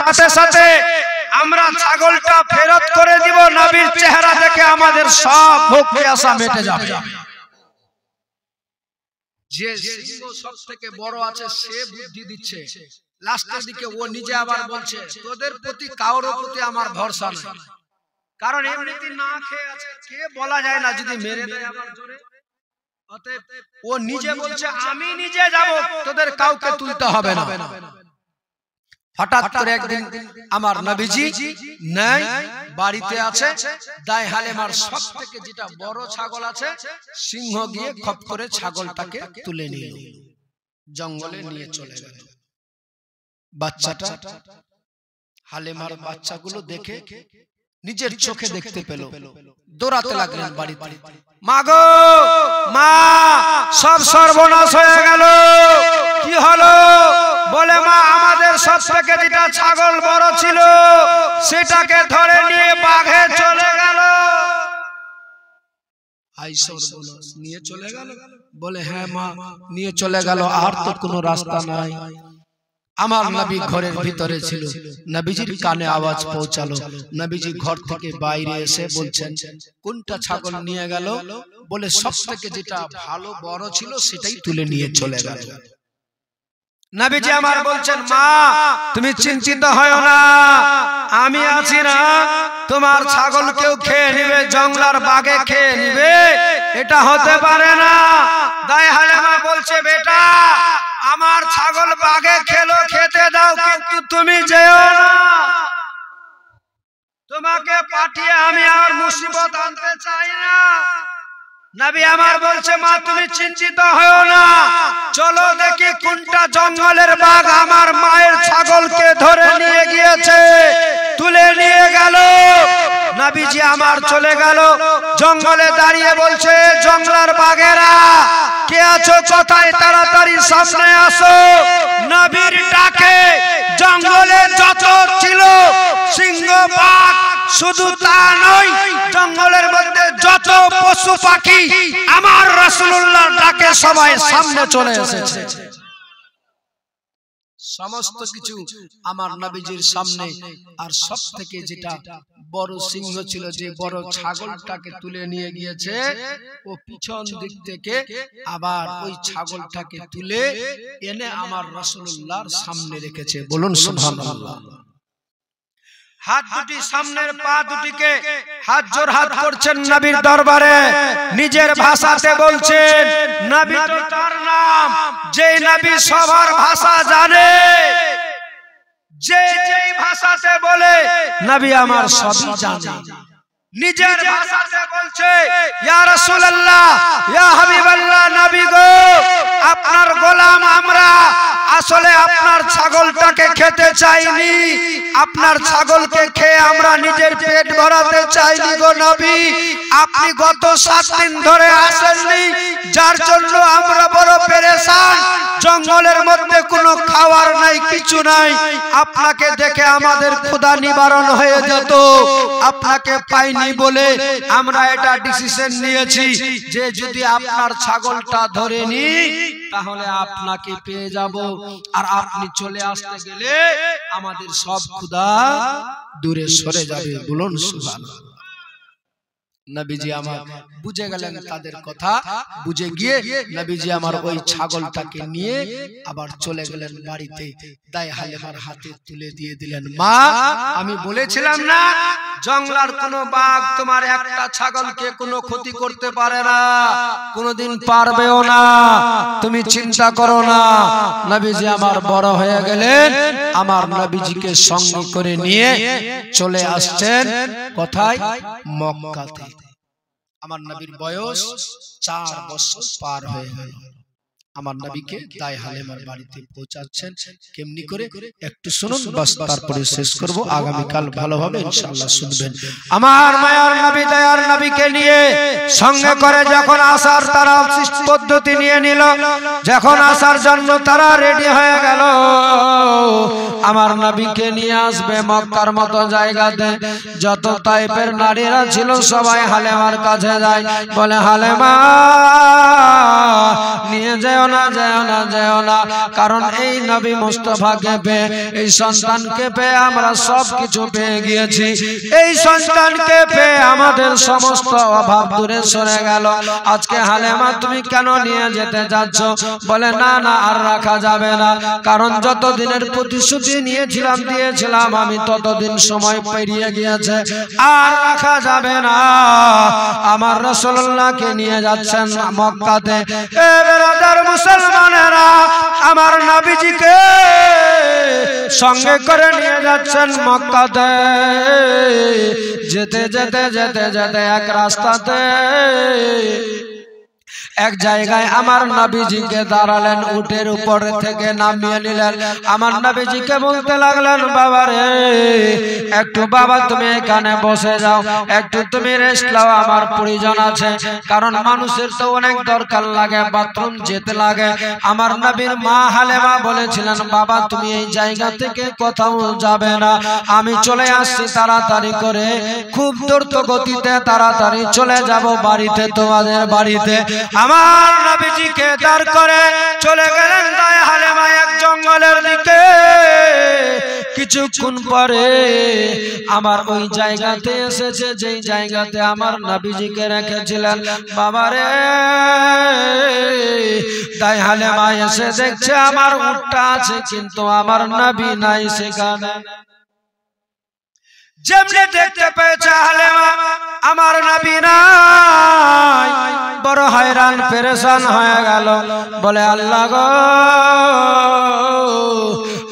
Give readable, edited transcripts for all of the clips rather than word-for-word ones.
সাথে সাথে আমরা ছাগলটা ফেরত করে দিব। নবীর চেহারা দেখে আমাদের সব ভোগ পিয়াসা মিটে যাবে। যে সিংহ সবথেকে বড় আছে সে বুদ্ধি দিচ্ছে, লাস্টের দিকে ও নিজে আবার বলছে তোদের প্রতি কারোর প্রতি আমার ভরসা নেই, কারণ এমনিতে না খেয়ে আছে, কে বলা যায় না যদি মেরে দেয় আবার জোরে। অতএব ও নিজে বলছে আমি নিজে যাব, তোদের কাউকে তুলতে হবে না। হঠাৎ করে একদিন আমার নবীজি নাই বাড়িতে আছে, দায় হালেমার সব থেকে যেটা বড় ছাগল আছে, সিংহ গিয়ে খপ করে ছাগলটাকে তুলে নিল, জঙ্গলে নিয়ে চলে গেল। বাচ্চাটা হালেমার বাচ্চাগুলো দেখে নিজের চোখে দেখতে পেল, দৌড়াতে লাগলেন বাড়িতে, মা গো মা, সব সর্বনাশ হয়ে গেল। কি হলো? বলে মা আমাদের সব থেকে যেটা ছাগল বড় ছিল সেটাকে ধরে নিয়ে বাঘে চলে গেল। আই সর্বনাশ, নিয়ে চলে গেল? বলে হ্যাঁ মা নিয়ে চলে গেল, আর তো কোনো রাস্তা নাই। আমার নবী ঘরের ভিতরে ছিল, নবীজির কানে আওয়াজ পৌঁছালো, নবীজি ঘর থেকে বাইরে এসে বলছেন কোনটা ছাগল নিয়ে গেল? বলে সব থেকে যেটা ভালো বড় ছিল সেটাই তুলে নিয়ে চলে গেল। নবীজি আমার বলছেন মা তুমি চিন্তিত হয়ো না, আমি আছি না, তোমার ছাগল কেউ খেয়ে নিবে, জঙ্গলার বাঘে খেয়ে নিবে, এটা হতে পারে না। দায় হালেমা বলছে বেটা আমার ছাগল বাঘে খেলো, খেতে দাও, কিন্তু তুমি যেও না, তোমাকে পাঠিয়ে আমি আর মুসিবত আনতে চাই না। নবী আমার বলছে মা তুমি চিন্তিত হয়ো না, চলো দেখি কোনটা জঙ্গলের বাঘ আমার মায়ের ছাগলকে ধরে নিয়ে গিয়েছে, তুলে নিয়ে গেল। নবীজি আমার চলে গেল, জঙ্গলে দাঁড়িয়ে বলছে জঙ্গলার বাঘেরা কে আছো কোথায়, তাড়াতাড়ি সামনে আসো। নবীর ডাকে জঙ্গলে যত ছিল সিংহ বাঘ, শুধু তা নয় জঙ্গলের মধ্যে যত পশু পাখি আমার রাসূলুল্লাহর ডাকে সবাই সামনে চলে এসেছে। সমস্ত কিছু আমার নবীজির সামনে। আর সব থেকে যেটা বড় সিংহ ছিল, যে বড় ছাগলটাকে তুলে নিয়ে গিয়েছে, ও পিছন দিক থেকে আবার ওই ছাগলটাকে তুলে এনে আমার রাসূলুল্লাহর সামনে রেখেছে। বলুন সুবহানাল্লাহ। হাত দুটি সামনের, পা দুটিকে হাত জোর হাত করছেন নবীর দরবারে, নিজের ভাষাতে বলছেন নবী তো তার নাম, যে নবী সবার ভাষা জানে, যে যেই ভাষাতে বলে নবী আমার সবই জানে। নিজের ভাষাতে বলছে ইয়া রাসূলুল্লাহ, ইয়া হাবিবাল্লাহ, নবী গো আপনার গোলাম আমরা, আসলে আপনার ছাগলটাকে খেতে চাইনি, আপনার ছাগলকে খেয়ে আমরা নিজের পেট ভরাতে চাইনি গো নবী, আপনি গত 7 দিন ধরে আসেননি, যার জন্য আমরা বড় পেরেশান, জঙ্গলের মধ্যে কোনো খাবার নাই, কিছু নাই, আপনাকে দেখে আমাদের ক্ষুধা নিবারণ হয়ে যেত, আপনাকে পাইনি বলে আমরা এটা ডিসিশন নিয়েছি যে যদি আপনার ছাগলটা ধরে নি তাহলে আপনাকে পেয়ে যাব, আর আপনি চলে আসতে গেলে আমাদের সব ক্ষুধা দূরে সরে যাবে। বলুন সুবহানাল্লাহ। নবীজি আমার বুঝে গেলেন তাদের কথা, বুঝে গিয়ে নবীজি আমার ওই ছাগলটাকে নিয়ে আবার চলে গেলেন বাড়িতে, দায় হালেমার হাতে তুলে দিয়ে দিলেন, মা আমি বলেছিলাম না জঙ্গলার কোন বাঘ তোমার একটা ছাগলকে কোনো ক্ষতি করতে পারে না, কোনোদিন পারবেও না, তুমি চিন্তা করো না। নবীজি আমার বড় হয়ে গেলেন, আমার নবীজিকে সঙ্গে করে নিয়ে চলে আসছেন কোথায়? মক্কাতে। আমার নবীর বয়স 4 বছর পার হয়ে গেল। আমার নবীকে দায় হালেমার বাড়িতে পৌঁছাচ্ছেন কেমনি করে একটু শুনুন, বাস তারপরে শেষ করব, আগামীকাল ভালোভাবে ইনশাআল্লাহ শুনবেন। আমার মায়ার নবী দয়ার নবীকে নিয়ে সঙ্গে করে যখন আসার তারা পদ্ধতি নিয়ে নিল, যখন আসার জন্য তারা রেডি হয়ে গেল, আমার নবীকে নিয়ে আসবে মক্কার মতো জায়গাতে, যত টাইপের নারীরা ছিল সবাই হালেমার কাছে যায়, বলে হালেমা নিয়ে যায় যেও না, যেও না, যেও না, কারণ এই নবী মুস্তাফাকে পেয়ে, এই সন্তানকে পেয়ে আমরা সব কিছু পেয়ে গিয়েছি। এই সন্তানকে পেয়ে আমাদের সমস্ত অভাব দূরে সরে গেল। আজকে হালেমা তুমি কেন নিয়ে যেতে যাচ্ছ? বলে না না, আর রাখা যাবে না, কারণ যতদিনের প্রতিশ্রুতি দিয়েছিলাম আমি ততদিন সময় পেরিয়ে গিয়েছে, আর রাখা যাবে না। আমার রাসূলুল্লাহকে নিয়ে যাচ্ছেন মক্কাতে। এ বেরাদার মুসলমানেরা, আমার নবীজিকে সঙ্গে করে নিয়ে যাচ্ছেন মক্কাতে। যেতে যেতে যেতে যেতে এক রাস্তাতে এক জায়গায় আমার নবীজিকে দাঁড়ালেন, উটের উপর থেকে নামিয়ে নিলেন। আমার নবীজিকে বলতে লাগলেন, বাবা রে, একটু বাবা তুমি এখানে বসে যাও, একটু তুমি রেস্ট নাও, আমার প্রয়োজন আছে। কারণ মানুষের তো অনেক দরকার লাগে, বাথরুম যেতে লাগে। আমার নবীর মা হালেমা বলেছিলেন, বাবা তুমি এই জায়গা থেকে কোথাও যাবে না, আমি চলে আসছি তাড়াতাড়ি করে, খুব দ্রুত গতিতে তাড়াতাড়ি চলে যাব বাড়িতে, তোমাদের বাড়িতে। আমার নবীজিকে দাঁড় করে চলে গেলেন দায় হালেমা এক জঙ্গলের দিকে। কিছুক্ষণ পরে আমার ওই জায়গাতে এসেছে, যেই জায়গাতে আমার নবীজিকে রেখেছিলেন। বাবারে, দায় হালেমা এসে দেখছে আমার উটটা আছে, কিন্তু আমার নবী নাই সেখানে। যেমনি দেখতে পেয়েছে হালেমা আমার নবী নাই, বড় হয়রান পেরেশান হয়ে গেল। বলে, আল্লাহ গো,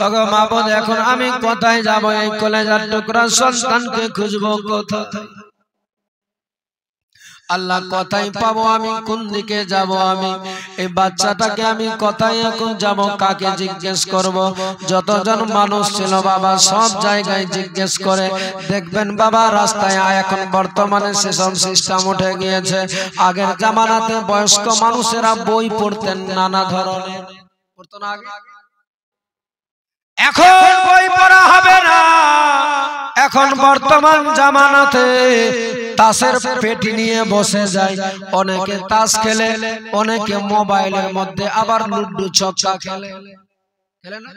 ওগো মাবুদ, এখন আমি কোথায় যাব? এই কলেজার টুকরা সন্তানকে খুঁজবো কোথায়? আল্লাহ কোথায় পাবো আমি? কোন দিকে যাব আমি? এই বাচ্চাটাকে আমি কোথায় এখন যাব? কাকে জিজ্ঞেস করব? যতজন মানুষ ছিল বাবা সব জায়গায় জিজ্ঞেস করে। দেখবেন বাবা রাস্তায় এখন বর্তমানে সেসব সিস্টেম উঠে গিয়েছে। আগের জামানাতে বয়স্ক মানুষেরা বই পড়তেন নানা ধরনের, পড়তো না আগে? এখন বই পড়া হবে না। এখন বর্তমান জামানাতে তাসের পেটি নিয়ে বসে যায়, অনেকে তাস খেলে, অনেকে মোবাইলের মধ্যে আবার লুডু ছক্কা খেলে। খেলে না?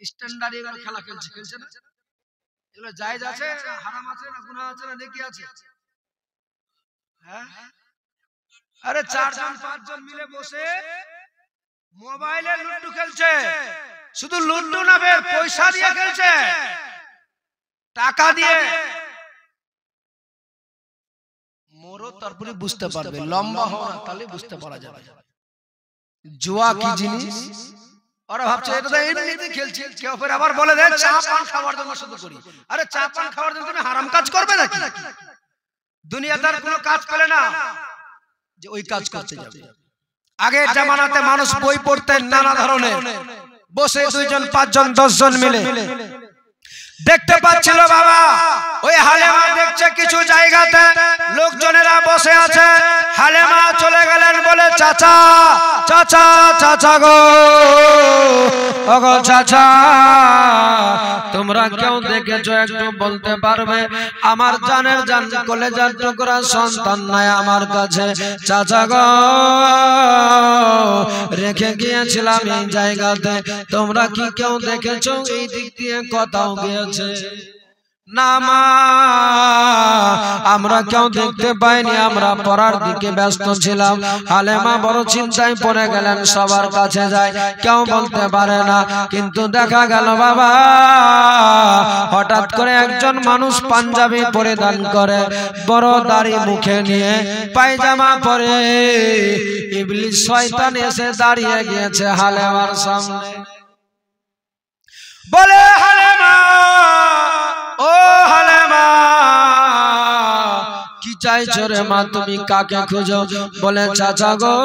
স্ট্যান্ডার্ড এগুলো খেলা খেলছে না? এগুলো জায়েজ আছে, হারাম আছে, না গুনাহ আছে, না নেকি আছে? হ্যাঁ, আরে 4 জন 5 জন মিলে বসে মোবাইলে লুডু খেলছে। শুধু লুডু না, বের পয়সা দিয়ে খেলছে, টাকা দিয়ে। মোরো তারপরে বুঝতে পারবে, লম্বা হও না তাহলে বুঝতে পারা যাবে জুয়া কি জিনিস। ওরা ভাবছে এটা তো এমনিতেই খেলছে, কেউ ফের আবার বলে দেয় চা পান খাওয়ার জন্য শুধু করি। আরে চা পান খাওয়ার জন্য তুমি হারাম কাজ করবে নাকি? দুনিয়াদার কোনো কাজ পেলে না যে ওই কাজ করতে যাবে। আগের জামানাতে মানুষ বই পড়তেন নানা ধরনের, বসে 2 জন 5 জন 10 জন মিলে দেখতে পাচ্ছিল বাবা। ওই হালেমা দেখছে কিছু জায়গাতে লোকজনেরা বসে আছে। হালেমা চলে গেলেন, বলে, চাচা চাচা চাচা গো, ওগো চাচা, তোমরা কেউ দেখেছো একটু বলতে পারবে? আমার জানের জান কলেজার টুকরা সন্তান নাই আমার কাছে, চাচা গো, রেখে গিয়েছিলাম এই জায়গাতে, তোমরা কি কেউ দেখেছো? এই দিক দিয়ে কোথাও গিয়েছে না মা, আমরা কেউ দেখতে পাইনি, আমরা পড়ার দিকে ব্যস্ত ছিলাম। হালেমা বড় চিন্তায় পড়ে গেলেন, সবার কাছে যায়, কেউ বলতে পারে না। কিন্তু দেখা গেল বাবা, হঠাৎ করে একজন মানুষ পাঞ্জাবি পরিধান করে, বড় দাড়ি মুখে নিয়ে, পায়জামা পরে, ইবলিস শয়তান এসে দাঁড়িয়ে গিয়েছে হালেমার সামনে। বলে, হালেমা, ও হালেমা, কি চাইছো রে মা, তুমি কাকে খুঁজো? বলে, চাচা গো,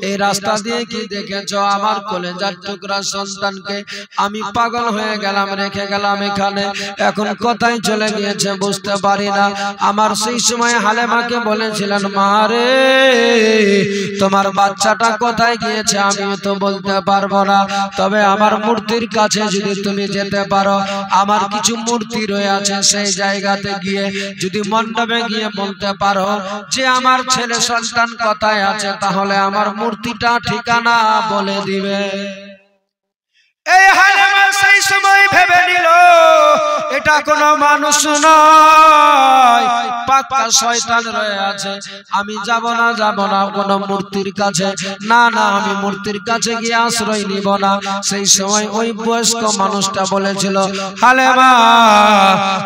এই রাস্তা দিয়ে কি দেখেছো? আমার কলেজার টুকরা সন্তানকে আমি পাগল হয়ে গেলাম, রেখে গেলাম এখানে, এখন কোথায় চলে গিয়েছে বুঝতে পারি না। আমার সেই সময় হালেমাকে বলেছিলেন, মা রে, তোমার বাচ্চাটা কোথায় গিয়েছে আমি তো বলতে পারবো না, তবে আমার মূর্তির কাছে যদি তুমি যেতে পারো, আমার কিছু মূর্তি রয়ে আছে, সেই জায়গাতে গিয়ে যদি মণ্ডপে গিয়ে গিয়ে বলতে পারো যে আমার ছেলে সন্তান কোথায় আছে, তাহলে আমার মূর্তিটা ঠিকানা বলে দিবে। এই হালেমা সেই সময় ভেবে নিল এটা কোনো মানুষ নয়, পাক্কা শয়তান রয়ে আছে। আমি যাব না কোনো মূর্তির কাছে, না আমি মূর্তির কাছে গিয়ে আশ্রয় নিব না। সেই সময় ওই বয়স্ক মানুষটা বলেছিল, হালেমা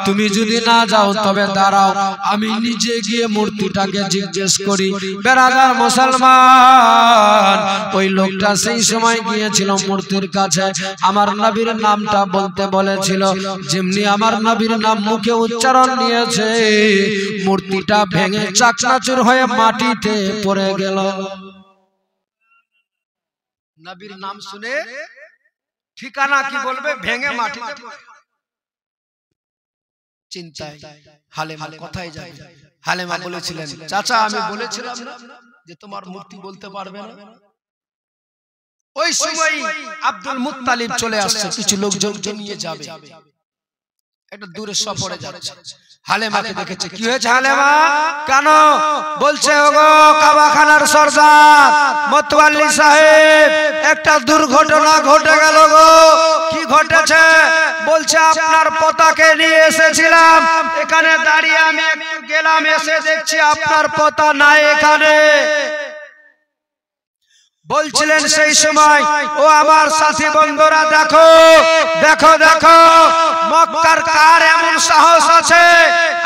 তুমি যদি না যাও তবে দাঁড়াও, আমি নিজে গিয়ে মূর্তিটাকে জিজ্ঞেস করি। বেরাদার মুসলমান, ওই লোকটা সেই সময় গিয়েছিল মূর্তির কাছে, আমার নবীর নামটা বলতে বলেছিল। যেমনি আমার নবীর নাম মুখে উচ্চারণ নিয়েছে, মূর্তিটা ভেঙে চাকনাচুর হয়ে মাটিতে পড়ে গেল। নবীর নাম শুনে ঠিকানা কি বলবে, ভেঙে মাটিতে। চিন্তায় হালেমা কোথায় যাবে? হালেমা বলেছিলেন, চাচা আমি বলেছিলাম না যে তোমার মূর্তি বলতে পারবে না। ওই সময় আব্দুল মুত্তালিব চলে আসছে, কিছু লোকজন নিয়ে যাবে, একটা দূরে সফরে যাচ্ছে। হালেমাকে দেখেছে, কি হয়েছে হালেমা, কেন? বলছে ওগো কাবাখানার সরদার মতওয়াল্লি সাহেব, একটা দুর্ঘটনা ঘটে গেল গো। কি ঘটেছে? বলছে আপনার পোতাকে নিয়ে এসেছিলাম, এখানে দাঁড়িয়ে আমি একটু গেলাম, এসে দেখছি আপনার পোতা নাই এখানে। বলছিলেন সেই সময়, ও আমার সাথী বন্ধুরা, দেখো দেখো দেখো মক্কার কার এমন সাহস আছে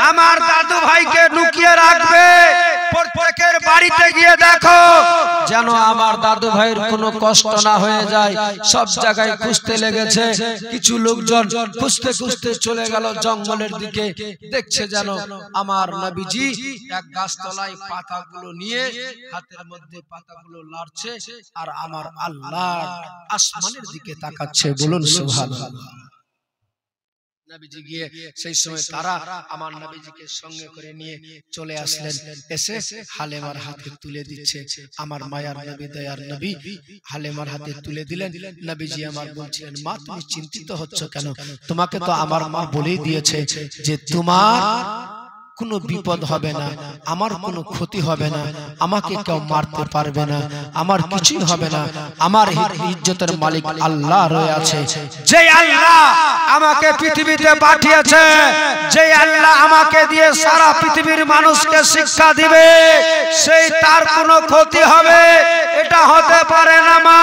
আমার দাদু ভাইকে লুকিয়ে রাখবে? প্রত্যেকের বাড়িতে গিয়ে দেখো যেন আমার দাদু ভাইয়ের কোনো কষ্ট না হয়ে যায়। সব জায়গায় খুঁজতে লেগেছে। কিছু লোকজন খুঁজতে খুঁজতে চলে গেল জঙ্গলের দিকে, দেখছে যেন আমার নবীজি এক গাছতলায় পাতাগুলো নিয়ে হাতের মধ্যে পাতাগুলো লাড়ছে, আর আমার আল্লাহ আসমানের দিকে তাকাচ্ছে। বলুন সুবহানাল্লাহ। নবীজি গিয়ে সেই সময় তারা আমার নবীজিকে সঙ্গে করে নিয়ে চলে আসলেন। এসে হালেমার হাতে তুলে দিচ্ছে। আমার মায়ার নবী, দয়ার নবী হালেমার হাতে তুলে দিলেন। নবীজি আমার বলছিলেন, মা তুমি চিন্তিত হচ্ছ কেন? তোমাকে তো আমার মা বলেই দিয়েছে যে তোমার কোনো বিপদ হবে না, আমার কোনো ক্ষতি হবে না, আমাকে কেউ মারতে পারবে না, আমার কিছুই হবে না। আমার ইজ্জতের মালিক আল্লাহ রয়ে আছে। যে আল্লাহ আমাকে পৃথিবীতে পাঠিয়েছে, যে আল্লাহ আমাকে দিয়ে সারা পৃথিবীর মানুষকে শিক্ষা দিবে, সেই তার কোনো ক্ষতি হবে এটা হতে পারে না। মা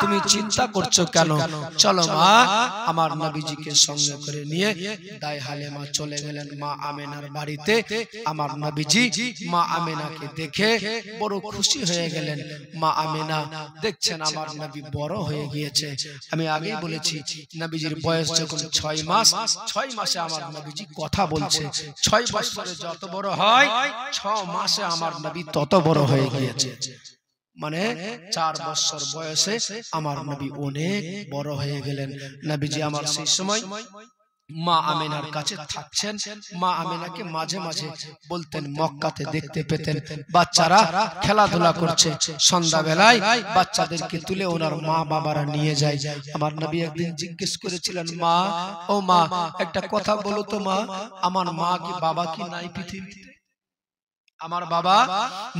তুমি চিন্তা করছো কেন? চলো মা। আমার নবীজিকে সঙ্গে করে নিয়ে দায় হালেমা চলে গেলেন মা আমেনার বাড়িতে। আমার নবীজি মা আমেনাকে দেখে বড় খুশি হয়ে গেলেন। মা আমেনা দেখছেন আমার নবী বড় হয়ে গিয়েছে। আমি আগেই বলেছি নবীজির বয়স যখন 6 মাস, 6 মাসে আমার নবীজি কথা বলছে। 6 বছরে যত বড় হয়, 6 মাসে আমার নবী তত বড় হয়ে গিয়েছে। মানে 4 বছর বয়সে আমার নবী অনেক বড় হয়ে গেলেন। নবীজি আমার সেই সময় মা আমেনার কাছে থাকছেন। মা আমেনাকে মাঝে মাঝে বলতেন, মক্কাতে দেখতে পেতেন বাচ্চারা খেলাধুলা করছে, সন্ধ্যা বেলায় বাচ্চাদেরকে তুলে ওনার মা বাবারা নিয়ে যায়। আমার নবী একদিন জিজ্ঞেস করেছিলেন, মা ও মা একটা কথা বলো তো মা, আমার মা কি বাবা কি নাই পৃথিবীতে? আমার বাবা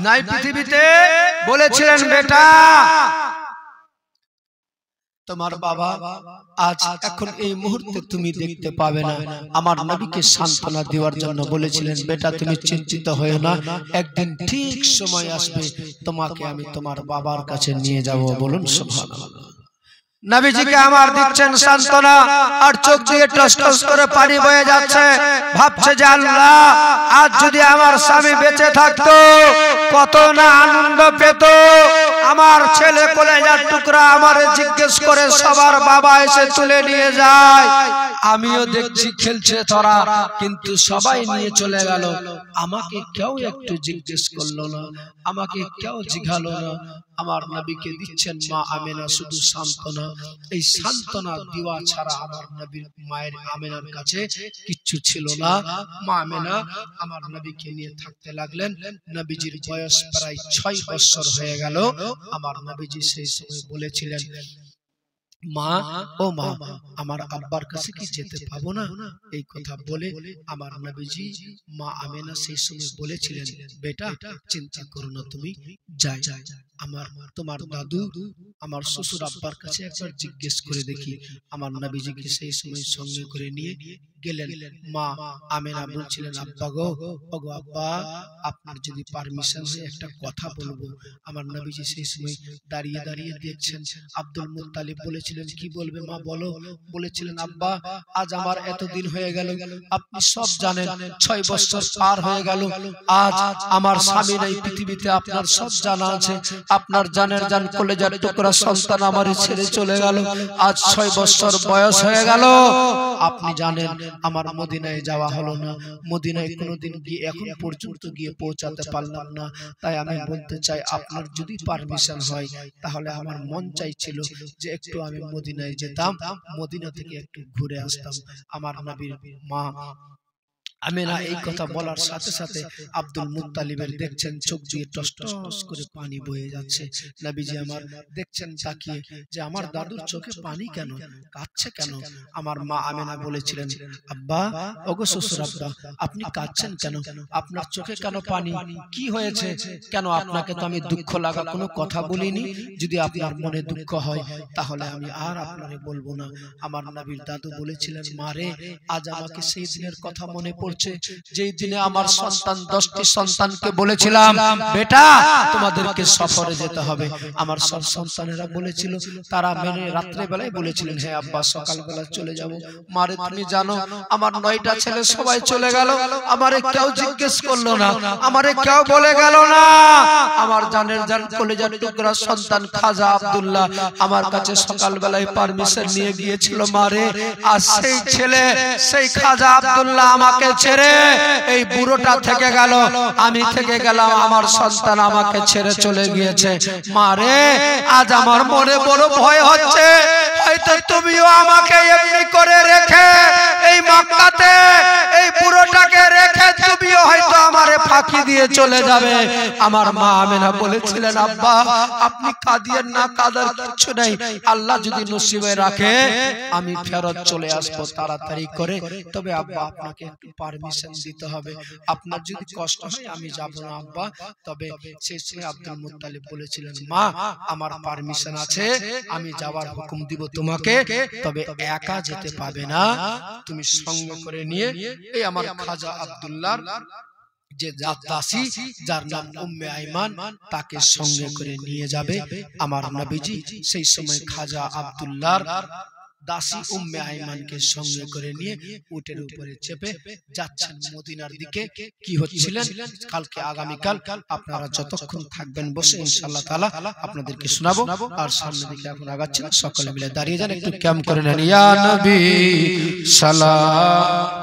নাই পৃথিবীতে। বলেছিলেন, বেটা তোমার বাবা আজ এখন এই মুহূর্তে তুমি দেখতে পাবে না। আমার নবীকে সান্ত্বনা দেওয়ার জন্য বলেছিলেন, বেটা তুমি চিন্তিত হয়ো না, একদিন ঠিক সময় আসবে তোমাকে আমি তোমার বাবার কাছে নিয়ে যাব। বলুন সুবহানাল্লাহ। নবীজিকে আমার দিচ্ছেন সান্ত্বনা, আর চোখ দিয়ে টস টস করে পানি বয়ে যাচ্ছে। ভাবছে যে আল্লাহ আজ যদি আমার স্বামী বেঁচে থাকতো কত না আনন্দ পেত। আমার ছেলে কলেজার টুকরা আমারে জিজ্ঞেস করে সবার বাবা এসে তুলে নিয়ে যায়। আমিও দেখছি খেলছে তোরা, কিন্তু সবাই নিয়ে চলে গেল। আমাকে কেউ একটু জিজ্ঞেস করলো না, আমাকে কেউ জিজ্ঞালো না। আমার নবীকে দিচ্ছেন মা আমেনা শুধু সান্ত্বনা। এই সান্ত্বনা দেওয়া ছাড়া আমার নবীর মায়ের আমেনার কাছে কিচ্ছু ছিল না। মা আমেনা আমার নবীকে নিয়ে থাকতে লাগলেন। নবীজির বয়স প্রায় 6 বছর হয়ে গেল। আমার নবীজি সেই সময় বলেছিলেন, মা ও মা আমার আব্বার কাছে কি যেতে পাবো না? এই কথা বলে আমার নবীজি মা আমেনা সেই সময় বলেছিলেন, বেটা চিন্তা করো না, তুমি যাই, আমার তোমার দাদু আমার শ্বশুর আব্বার কাছে একবার জিজ্ঞেস করে দেখি। আমার নবীজিকে সেই সময় সঙ্গে করে নিয়ে গেলেন। মা আমেনা বলছিলেন, আব্বা গো, ওগো আব্বা, আপনার যদি পারমিশন হয় একটা কথা বলবো। আমার নবীজি সেই সময় দাঁড়িয়ে দাঁড়িয়ে দেখছেন। আব্দুল মুত্তালিব বলেছিলেন, কি বলবে মা বলো? বলেছিলেন, আব্বা আজ আমার এতদিন হয়ে গেল, আপনি সব জানেন, 6 বছর পার হয়ে গেল, আজ আমার স্বামী নেই পৃথিবীতে, আপনার সব জানা আছে, আপনার জানের জান কলেজার টুকরা সন্তান আমারই ছেড়ে চলে গেল, আজ 6 বছর বয়স হয়ে গেল, আপনি জানেন আমার মদিনায় যাওয়া হলো না, মদিনায় কোনোদিন গিয়ে এখন পর্যন্ত গিয়ে পৌঁছাতে পারলাম না, তাই আমি বলতে চাই আপনার যদি পারমিশন হয় তাহলে আমার মন চাইছিল যে একটু আমি মদিনায় যেতাম, মদিনা থেকে একটু ঘুরে আসতাম। আমার নবীর মা আমেনা এই কথা বলার সাথে সাথে আব্দুল মুত্তালিবের দেখছেন চোখ দিয়ে টস টস করে পানি বয়ে যাচ্ছে। নবীজি আমার দেখছেন তাকিয়ে যে আমার দাদুর চোখে পানি কেন, কাঁদছে কেন? আমার মা আমেনা বলেছিলেন, আব্বা ওগো শ্বশুর আব্বা, আপনি কাঁদছেন কেন? আপনার চোখে কেন পানি? কি হয়েছে? কেন আপনাকে তো আমি দুঃখ লাগা কোনো কথা বলিনি, যদি আপনার মনে দুঃখ হয় তাহলে আমি আর আপনারে বলবো না। আমার নবীর দাদু বলেছিলেন, মা রে, আজ আমাকে সেই দিনের কথা মনে পড়ছে যেই দিনে আমার সন্তান 10টি সন্তানকে বলেছিলাম, বেটা তোমাদেরকে সফরে যেতে হবে। আমার সব সন্তানেরা বলেছিল, তারা মেনে রাত্রে বেলায় বলেছিলেন, হ্যাঁ আব্বা সকালবেলা চলে যাব। মারে তুমি জানো আমার 9টা ছেলে সবাই চলে গেল, আমারে কেউ জিজ্ঞেস করলো না, আমারে কেউ বলে গেল না। আমার জানের জান কলেজার টুকরা সন্তান খাজা আব্দুল্লাহ আমার কাছে সকালবেলায় পারমিশন নিয়ে গিয়েছিল, মারে আর সেই ছেলে সেই খাজা আব্দুল্লাহ আমাকে ছেড়ে এই বুড়োটা থেকে গেল, আমি থেকে গেলাম, আমার সন্তান আমাকে ছেড়ে চলে গিয়েছে। মারে আজ আমার মনে বড় ভয় হচ্ছে, হয়তো তুমিও আমাকে এমনি করে রেখে এই মক্কাতে এই বুড়োটাকে রেখে তুমিও হয়তো আমারে ফাঁকি দিয়ে চলে যাবে। আমার মা আমেনা বলেছিলেন, আব্বা আপনি কাঁদিয়েন না, কাঁদার কিছু নেই, আল্লাহ যদি নসিবে রাখে আমি ফেরত চলে আসবো তাড়াতাড়ি করে, তবে আব্বা আপনাকে একটু পারমিশন দিতে হবে, আপনার যদি কষ্ট হয় আমি যাব না আব্বা। তবে সেই সময় আব্দুল মুত্তালিব বলেছিলেন, মা আমার পারমিশন আছে, আমি যাওয়ার হুকুম দিব তোমাকে, তবে একা যেতে পাবে না, তুমি সঙ্গে করে নিয়ে এই আমার খাজা আব্দুল্লাহর যে দাসী যার নাম উম্মে আইমান তাকে সঙ্গে করে নিয়ে যাবে। আমার নবীজি সেই সময় খাজা আব্দুল্লাহর দাসী উম্মে আইমানকে সঙ্গে করে নিয়ে উটের উপরে চেপে যাচ্ছেন মদিনার দিকে। কি হচ্ছিলেন কালকে আগামীকাল আপনারা যতক্ষণ থাকবেন বসে ইনশাআল্লাহ তাআলা আপনাদেরকে শোনাবো। আর সামনে দিকে এখন আগাচ্ছেন, সকলে মিলে দাঁড়িয়ে যান, একটু ক্যাম্প করে নেন। ইয়া নবী সালাম